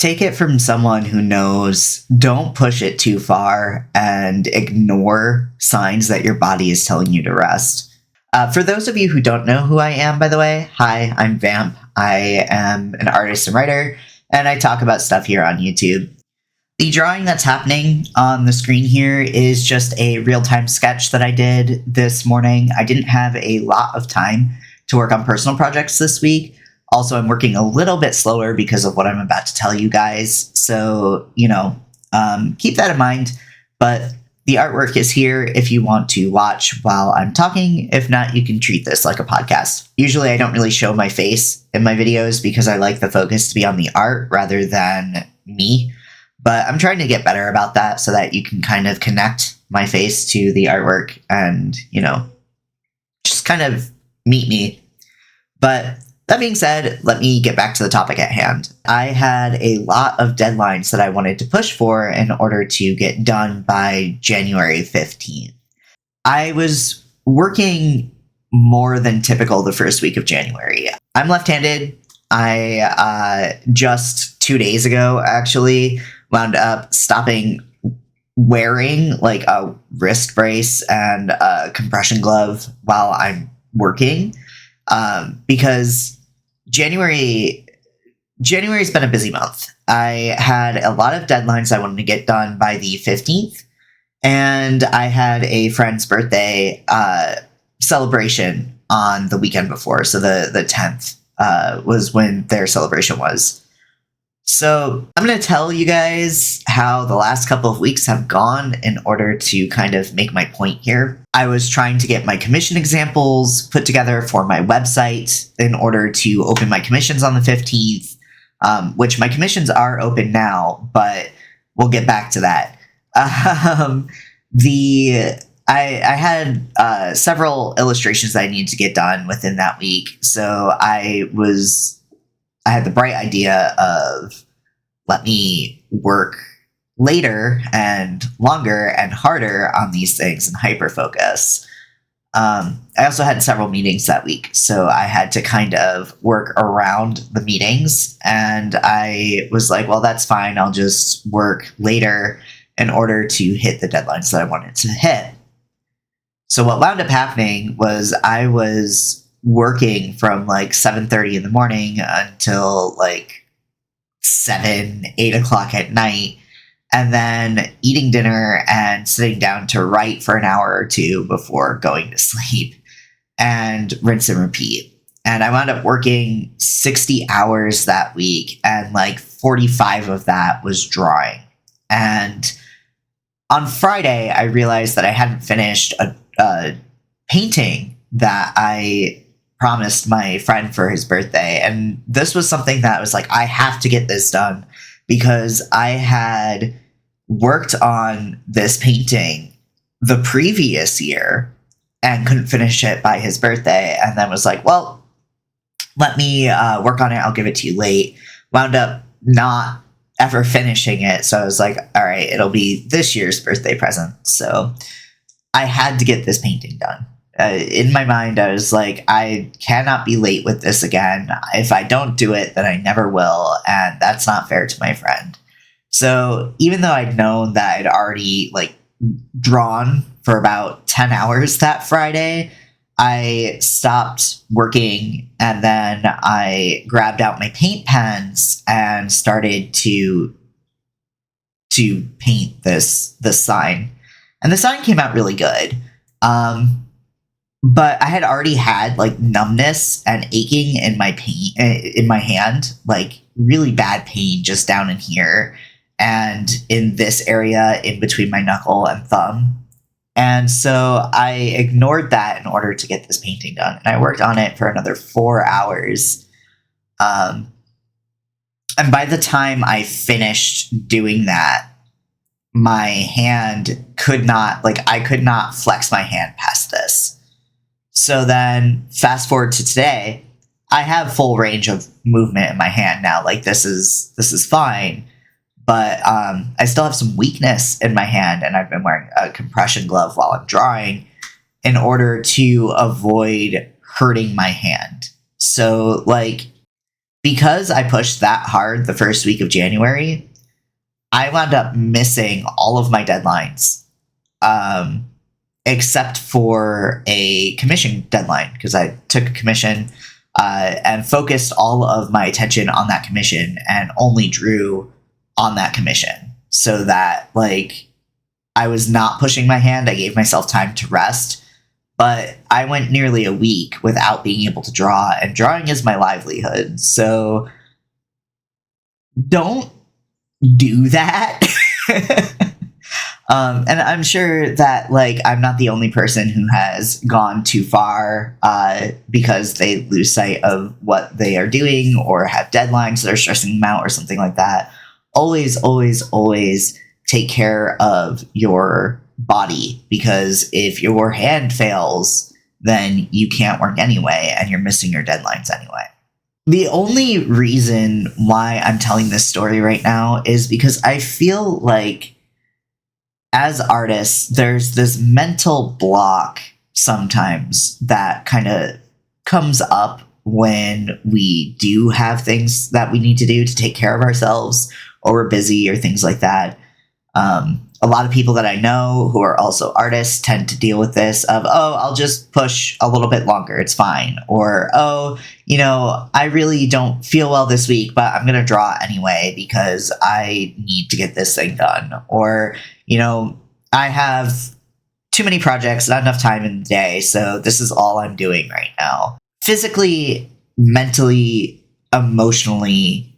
take it from someone who knows, don't push it too far and ignore signs that your body is telling you to rest. For those of you who don't know who I am, by the way, hi, I'm Vamp. I am an artist and writer, and I talk about stuff here on YouTube. The drawing that's happening on the screen here is just a real-time sketch that I did this morning. I didn't have a lot of time to work on personal projects this week. Also, I'm working a little bit slower because of what I'm about to tell you guys. So, keep that in mind. But the artwork is here if you want to watch while I'm talking. If not, you can treat this like a podcast. Usually, I don't really show my face in my videos because I like the focus to be on the art rather than me. But I'm trying to get better about that so that you can kind of connect my face to the artwork and, just kind of meet me. But that being said, let me get back to the topic at hand. I had a lot of deadlines that I wanted to push for in order to get done by January 15th. I was working more than typical the first week of January. I'm left-handed. I just 2 days ago, actually, wound up stopping wearing like a wrist brace and a compression glove while I'm working because January's been a busy month. I had a lot of deadlines I wanted to get done by the 15th, and I had a friend's birthday celebration on the weekend before, so the 10th was when their celebration was. So I'm going to tell you guys how the last couple of weeks have gone in order to kind of make my point here. I was trying to get my commission examples put together for my website in order to open my commissions on the 15th, which my commissions are open now, but we'll get back to that. I had several illustrations that I needed to get done within that week, so I had the bright idea of let me work later and longer and harder on these things and hyper-focus. I also had several meetings that week, so I had to kind of work around the meetings, and I was like, well, that's fine. I'll just work later in order to hit the deadlines that I wanted to hit. So what wound up happening was I was working from like 7:30 in the morning until like 8 o'clock at night, and then eating dinner and sitting down to write for an hour or two before going to sleep, and rinse and repeat. And I wound up working 60 hours that week, and like 45 of that was drawing. And on Friday, I realized that I hadn't finished a painting that I promised my friend for his birthday. And this was something that I was like, I have to get this done because I had worked on this painting the previous year and couldn't finish it by his birthday. And then was like, well, let me work on it. I'll give it to you late. Wound up not ever finishing it. So I was like, all right, it'll be this year's birthday present. So I had to get this painting done. In my mind, I was like, I cannot be late with this again. If I don't do it, then I never will, and that's not fair to my friend. So even though I'd known that I'd already drawn for about 10 hours that Friday, I stopped working, and then I grabbed out my paint pens and started to paint this sign. And the sign came out really good. But I had already had numbness and aching in my hand, really bad pain just down in here and in this area in between my knuckle and thumb. And so I ignored that in order to get this painting done. And I worked on it for another 4 hours. And by the time I finished doing that, my hand I could not flex my hand past this. So then fast forward to today, I have full range of movement in my hand now. This is fine, but I still have some weakness in my hand, and I've been wearing a compression glove while I'm drawing in order to avoid hurting my hand. So because I pushed that hard the first week of January, I wound up missing all of my deadlines, except for a commission deadline, because I took a commission and focused all of my attention on that commission and only drew on that commission, so that like I was not pushing my hand. I gave myself time to rest, but I went nearly a week without being able to draw, and drawing is my livelihood. So don't do that. And I'm sure that like I'm not the only person who has gone too far because they lose sight of what they are doing or have deadlines that are stressing them out or something like that. Always, always, always take care of your body, because if your hand fails, then you can't work anyway and you're missing your deadlines anyway. The only reason why I'm telling this story right now is because I feel like as artists, there's this mental block sometimes that kind of comes up when we do have things that we need to do to take care of ourselves, or we're busy or things like that. A lot of people that I know who are also artists tend to deal with this of, oh, I'll just push a little bit longer, it's fine. Or, oh, you know, I really don't feel well this week, but I'm going to draw anyway because I need to get this thing done. Or, you know, I have too many projects, not enough time in the day, so this is all I'm doing right now. Physically, mentally, emotionally,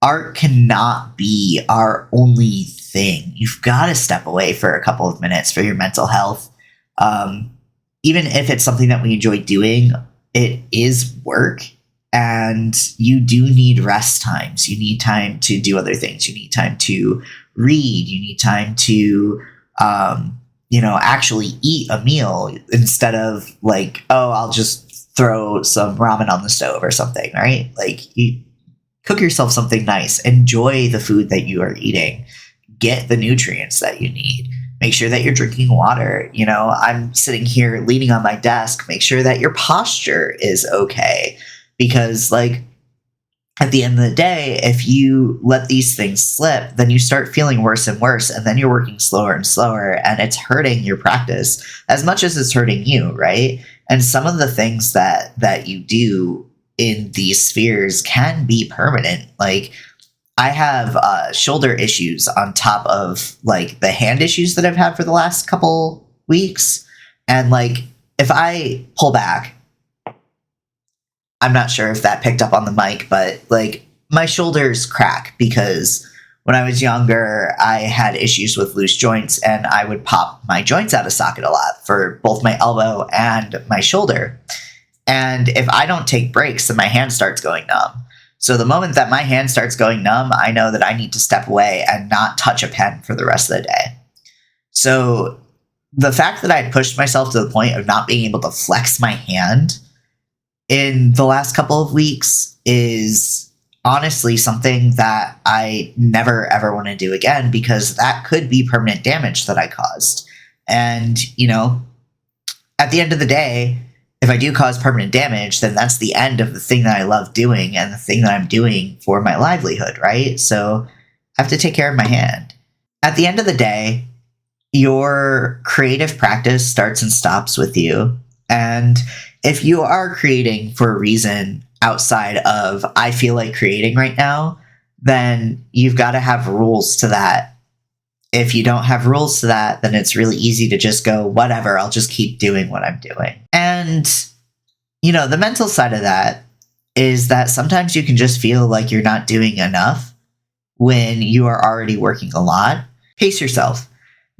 art cannot be our only thing. You've got to step away for a couple of minutes for your mental health. Even if it's something that we enjoy doing, it is work, and you do need rest times. You need time to do other things. You need time to read. You need time to, actually eat a meal instead of like, oh, I'll just throw some ramen on the stove or something, right? Like, you cook yourself something nice. Enjoy the food that you are eating. Get the nutrients that you need. Make sure that you're drinking water. You know, I'm sitting here leaning on my desk. Make sure that your posture is okay. Because, like, at the end of the day, if you let these things slip, then you start feeling worse and worse. And then you're working slower and slower. And it's hurting your practice as much as it's hurting you, right? And some of the things that you do in these spheres can be permanent. Like, I have shoulder issues on top of like the hand issues that I've had for the last couple weeks. And like, if I pull back, I'm not sure if that picked up on the mic, but like my shoulders crack because when I was younger, I had issues with loose joints and I would pop my joints out of socket a lot for both my elbow and my shoulder. And if I don't take breaks, then my hand starts going numb. So the moment that my hand starts going numb, I know that I need to step away and not touch a pen for the rest of the day. So the fact that I pushed myself to the point of not being able to flex my hand in the last couple of weeks is honestly something that I never ever want to do again, because that could be permanent damage that I caused. And, you know, at the end of the day, if I do cause permanent damage, then that's the end of the thing that I love doing and the thing that I'm doing for my livelihood, right? So I have to take care of my hand. At the end of the day, your creative practice starts and stops with you. And if you are creating for a reason outside of, I feel like creating right now, then you've got to have rules to that. If you don't have rules to that, then it's really easy to just go, whatever, I'll just keep doing what I'm doing. And, you know, the mental side of that is that sometimes you can just feel like you're not doing enough when you are already working a lot. Pace yourself.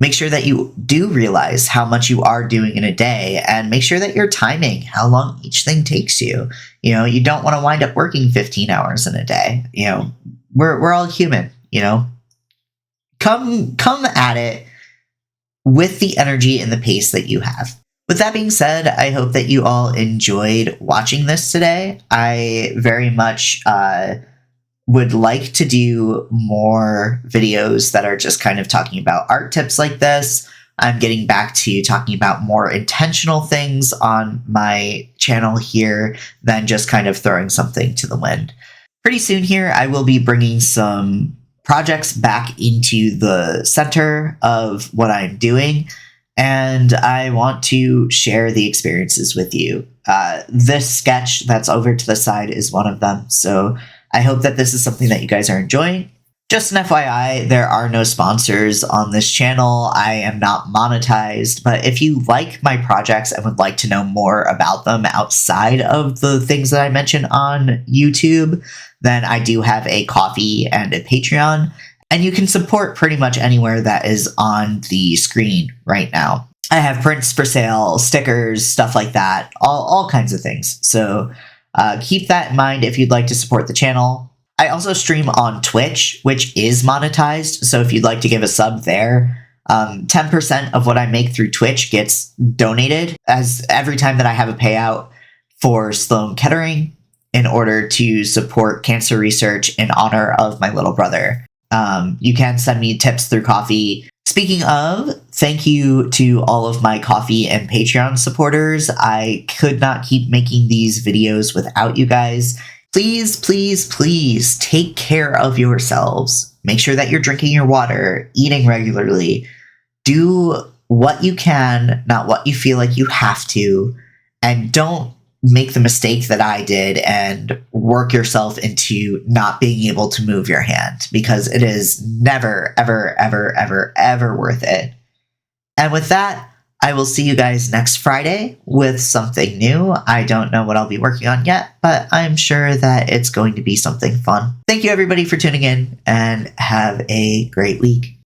Make sure that you do realize how much you are doing in a day, and make sure that you're timing how long each thing takes you. You know, you don't want to wind up working 15 hours in a day. You know, we're all human, you know. Come at it with the energy and the pace that you have. With that being said, I hope that you all enjoyed watching this today. I very much would like to do more videos that are just kind of talking about art tips like this. I'm getting back to talking about more intentional things on my channel here than just kind of throwing something to the wind. Pretty soon here, I will be bringing some projects back into the center of what I'm doing, and I want to share the experiences with you. This sketch that's over to the side is one of them, so I hope that this is something that you guys are enjoying. Just an FYI, there are no sponsors on this channel. I am not monetized, but if you like my projects and would like to know more about them outside of the things that I mentioned on YouTube, then I do have a Ko-fi and a Patreon, and you can support pretty much anywhere that is on the screen right now. I have prints for sale, stickers, stuff like that, all kinds of things. So keep that in mind if you'd like to support the channel. I also stream on Twitch, which is monetized, so if you'd like to give a sub there, 10% of what I make through Twitch gets donated as every time that I have a payout for Sloan Kettering in order to support cancer research in honor of my little brother. You can send me tips through Ko-fi. Speaking of, thank you to all of my Ko-fi and Patreon supporters. I could not keep making these videos without you guys. Please, please, please take care of yourselves. Make sure that you're drinking your water, eating regularly. Do what you can, not what you feel like you have to. And don't make the mistake that I did and work yourself into not being able to move your hand, because it is never, ever, ever, ever, ever worth it. And with that, I will see you guys next Friday with something new. I don't know what I'll be working on yet, but I'm sure that it's going to be something fun. Thank you everybody for tuning in, and have a great week.